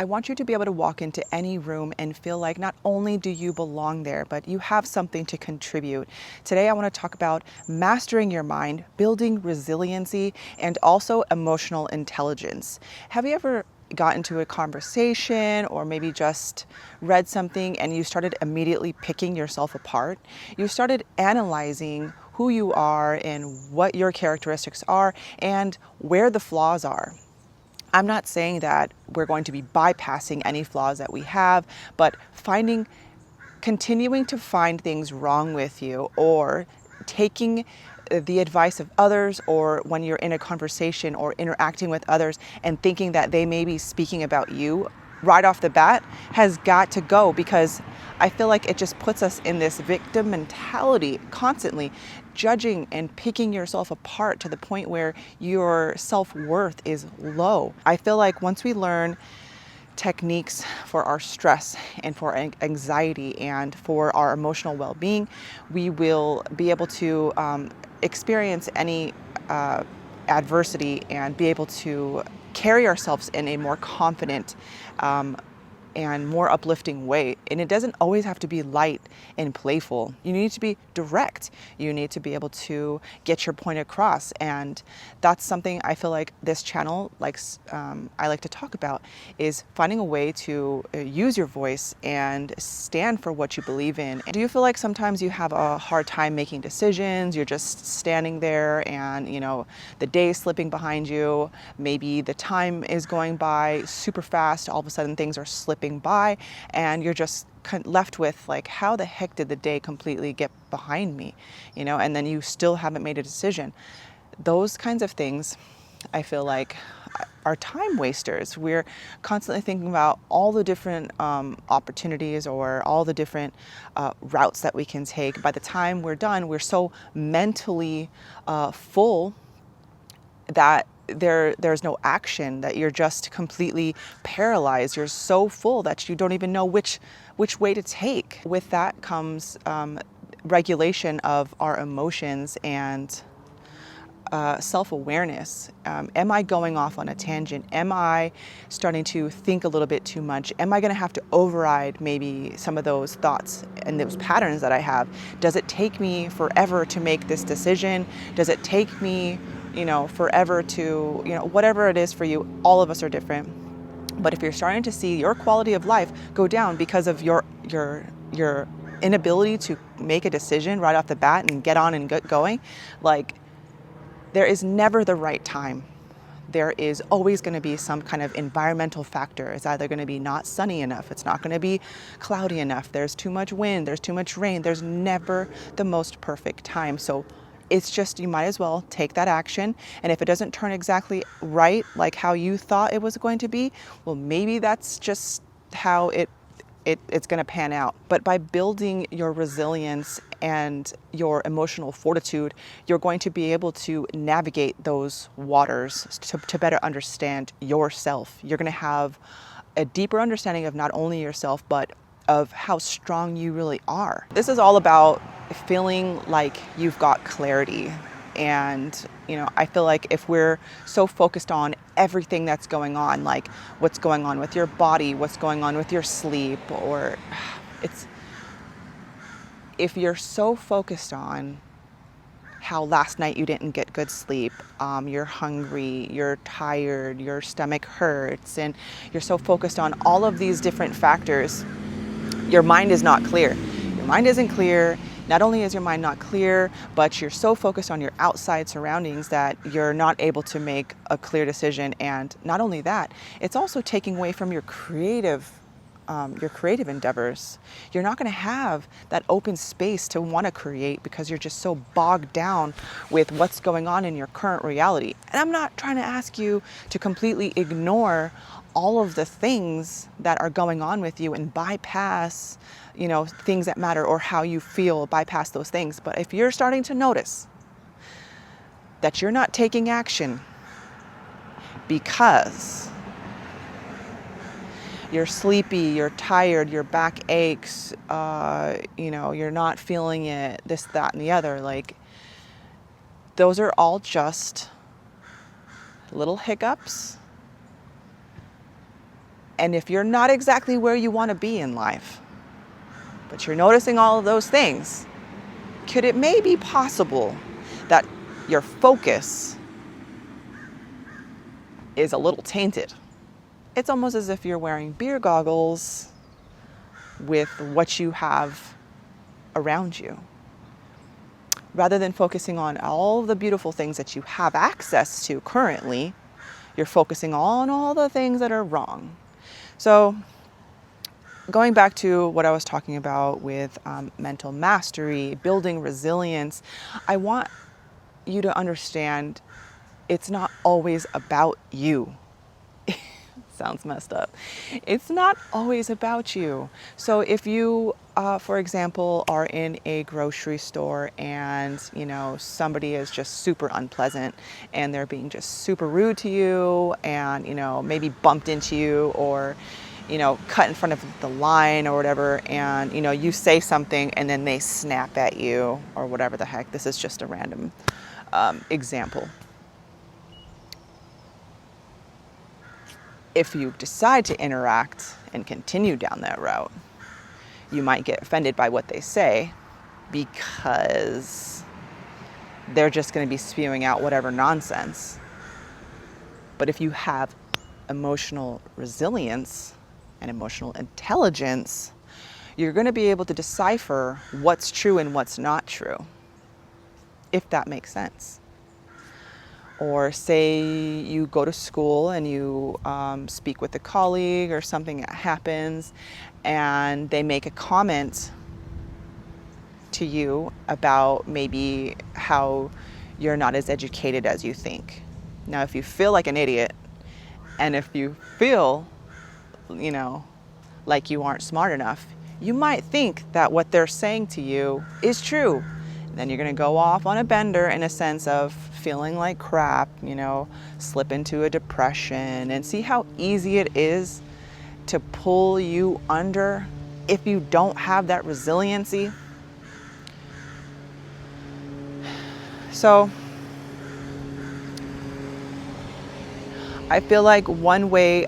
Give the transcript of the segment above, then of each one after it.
I want you to be able to walk into any room and feel like not only do you belong there, but you have something to contribute. Today, I want to talk about mastering your mind, building resiliency, and also emotional intelligence. Have you ever got into a conversation or maybe just read something and you started immediately picking yourself apart? You started analyzing who you are and what your characteristics are and where the flaws are. I'm not saying that we're going to be bypassing any flaws that we have, but continuing to find things wrong with you, or taking the advice of others, or when you're in a conversation or interacting with others and thinking that they may be speaking about you right off the bat, has got to go, because I feel like it just puts us in this victim mentality, constantly judging and picking yourself apart to the point where your self-worth is low. I feel like once we learn techniques for our stress and for anxiety and for our emotional well-being, we will be able to experience any adversity and be able to carry ourselves in a more confident and more uplifting way. And it doesn't always have to be light and playful. You need to be direct. You need to be able to get your point across. And that's something I feel like this channel I like to talk about, is finding a way to use your voice and stand for what you believe in. Do you feel like sometimes you have a hard time making decisions? You're just standing there and, the day is slipping behind you. Maybe the time is going by super fast. All of a sudden things are slipping by and you're just left with like, how the heck did the day completely get behind me? And then you still haven't made a decision. Those kinds of things, I feel like, are time wasters. We're constantly thinking about all the different opportunities or all the different routes that we can take. By the time we're done, we're so mentally full that there's no action, that you're just completely paralyzed. You're so full that you don't even know which way to take. With that comes regulation of our emotions and self-awareness. Am I going off on a tangent? Am I starting to think a little bit too much? Am I going to have to override maybe some of those thoughts and those patterns that I have? Does it take me forever to make this decision? Does it take me forever to, whatever it is for you? All of us are different. But if you're starting to see your quality of life go down because of your inability to make a decision right off the bat and get on and get going, like, there is never the right time. There is always going to be some kind of environmental factor. It's either going to be not sunny enough. It's not going to be cloudy enough. There's too much wind. There's too much rain. There's never the most perfect time. So it's just, you might as well take that action. And if it doesn't turn exactly right, like how you thought it was going to be, well, maybe that's just how it's going to pan out. But by building your resilience and your emotional fortitude, you're going to be able to navigate those waters to better understand yourself. You're going to have a deeper understanding of not only yourself, but of how strong you really are. This is all about feeling like you've got clarity. And, I feel like if we're so focused on everything that's going on, like what's going on with your body, what's going on with your sleep, or if you're so focused on how last night you didn't get good sleep, you're hungry, you're tired, your stomach hurts, and you're so focused on all of these different factors, your mind is not clear. Your mind isn't clear. Not only is your mind not clear, but you're so focused on your outside surroundings that you're not able to make a clear decision. And not only that, it's also taking away from your creative endeavors. You're not going to have that open space to want to create because you're just so bogged down with what's going on in your current reality. And I'm not trying to ask you to completely ignore all of the things that are going on with you and bypass, things that matter, or how you feel, bypass those things. But if you're starting to notice that you're not taking action because you're sleepy, you're tired, your back aches, you're not feeling it, this, that, and the other, like, those are all just little hiccups And if you're not exactly where you want to be in life, but you're noticing all of those things, could it may be possible that your focus is a little tainted? It's almost as if you're wearing beer goggles with what you have around you. Rather than focusing on all the beautiful things that you have access to currently, you're focusing on all the things that are wrong. So going back to what I was talking about with mental mastery, building resilience, I want you to understand it's not always about you. Sounds messed up. It's not always about you. So if you, for example, are in a grocery store and, somebody is just super unpleasant and they're being just super rude to you and, maybe bumped into you or, cut in front of the line or whatever, and, you say something and then they snap at you or whatever the heck. This is just a random example. If you decide to interact and continue down that route, you might get offended by what they say because they're just going to be spewing out whatever nonsense. But if you have emotional resilience and emotional intelligence, you're going to be able to decipher what's true and what's not true, if that makes sense. Or say you go to school and you speak with a colleague or something happens and they make a comment to you about maybe how you're not as educated as you think. Now, if you feel like an idiot and if you feel, like you aren't smart enough, you might think that what they're saying to you is true. Then you're going to go off on a bender in a sense of feeling like crap, slip into a depression, and see how easy it is to pull you under if you don't have that resiliency. So I feel like one way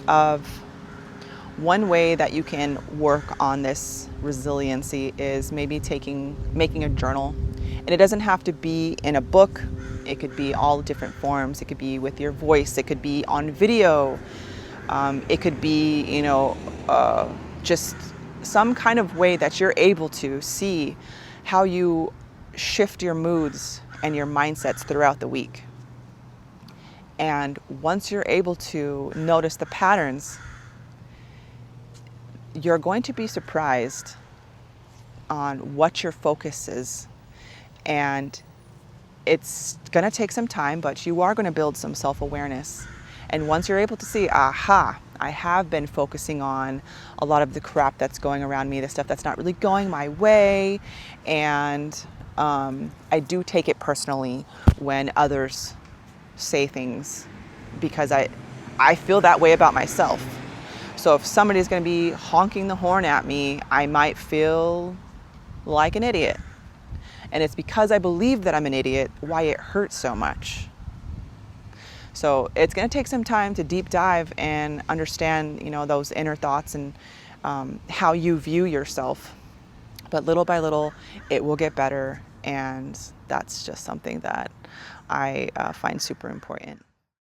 that you can work on this resiliency is maybe making a journal. And it doesn't have to be in a book. It could be all different forms. It could be with your voice. It could be on video. It could be, just some kind of way that you're able to see how you shift your moods and your mindsets throughout the week. And once you're able to notice the patterns, you're going to be surprised on what your focus is. And it's going to take some time, but you are going to build some self-awareness. And once you're able to see, I have been focusing on a lot of the crap that's going around me, the stuff that's not really going my way. And I do take it personally when others say things because I feel that way about myself. So if somebody's going to be honking the horn at me, I might feel like an idiot. And it's because I believe that I'm an idiot why it hurts so much. So it's going to take some time to deep dive and understand, those inner thoughts and how you view yourself. But little by little, it will get better. And that's just something that I find super important.